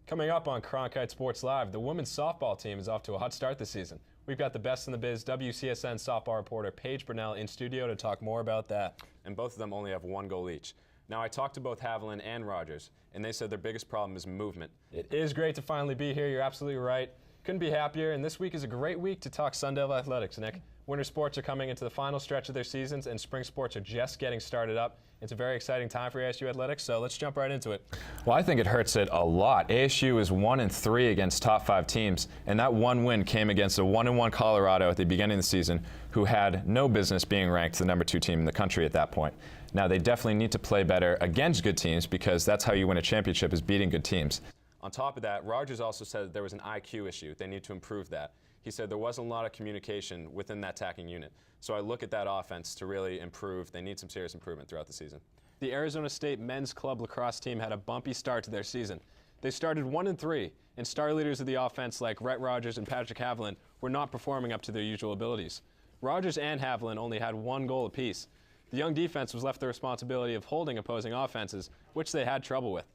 Coming up on Cronkite Sports Live, the women's softball team is off to a hot start this season. We've got the best in the biz WCSN softball reporter Paige Burnell in studio to talk more about that. And both of them only have one goal each. Now, I talked to both Haviland and Rogers, and they said their biggest problem is movement. It is great to finally be here. You're absolutely right. Couldn't be happier, and this week is a great week to talk Sun Devil athletics, Nick. Winter sports are coming into the final stretch of their seasons, and spring sports are just getting started up. It's a very exciting time for ASU athletics, so let's jump right into it. Well, I think it hurts it a lot. ASU is 1-3 against top 5 teams, and that one win came against a 1-1 Colorado at the beginning of the season, who had no business being ranked the number 2 team in the country at that point. Now, they definitely need to play better against good teams because that's how you win a championship, is beating good teams. On top of that, Rogers also said that there was an IQ issue. They need to improve that. He said there wasn't a lot of communication within that attacking unit. So I look at that offense to really improve. They need some serious improvement throughout the season. The Arizona State men's club lacrosse team had a bumpy start to their season. They started 1-3, and star leaders of the offense like Rhett Rogers and Patrick Haviland were not performing up to their usual abilities. Rogers and Haviland only had 1 goal apiece. The young defense was left the responsibility of holding opposing offenses, which they had trouble with.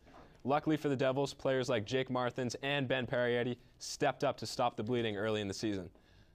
Luckily for the Devils, players like Jake Marthins and Ben Parietti stepped up to stop the bleeding early in the season.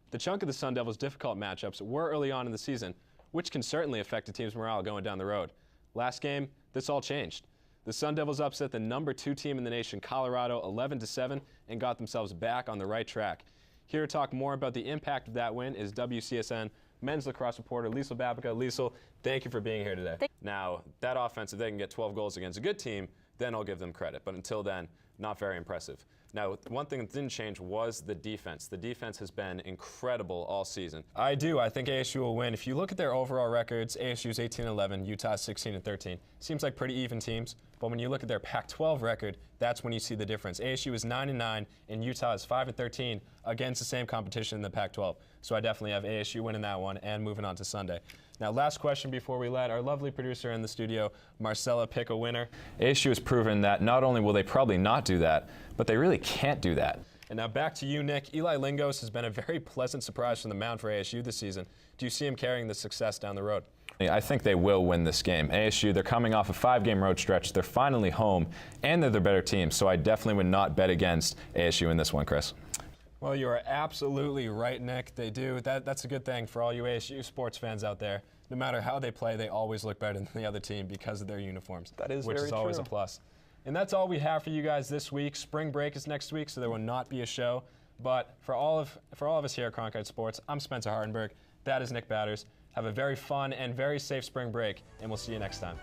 The chunk of the Sun Devils' difficult matchups were early on in the season, which can certainly affect a team's morale going down the road. Last game, this all changed. The Sun Devils upset the number 2 team in the nation, Colorado, 11-7, and got themselves back on the right track. Here to talk more about the impact of that win is WCSN men's lacrosse reporter Liesl Babica. Liesl, thank you for being here today. Now, that offense, if they can get 12 goals against a good team, then I'll give them credit. But until then, not very impressive. Now, one thing that didn't change was the defense. The defense has been incredible all season. I do. I think ASU will win. If you look at their overall records, ASU's 18-11, Utah's 16-13. Seems like pretty even teams. But when you look at their Pac-12 record, that's when you see the difference. ASU is 9-9, and Utah is 5-13 against the same competition in the Pac-12. So I definitely have ASU winning that one and moving on to Sunday. Now, last question before we let our lovely producer in the studio, Marcella, pick a winner. ASU has proven that not only will they probably not do that, but they really can't do that. And now back to you, Nick. Eli Lingos has been a very pleasant surprise from the mound for ASU this season. Do you see him carrying the success down the road? I think they will win this game. ASU, they're coming off a 5-game road stretch. They're finally home, and they're the better team. So I definitely would not bet against ASU in this one, Chris. Well, you are absolutely right, Nick. They do. That's a good thing for all you ASU sports fans out there. No matter how they play, they always look better than the other team because of their uniforms. That is which very is always true. a plus. And that's all we have for you guys this week. Spring break is next week, so there will not be a show. But for all of us here at Cronkite Sports, I'm Spencer Hardenbergh. That is Nick Batters. Have a very fun and very safe spring break, and we'll see you next time.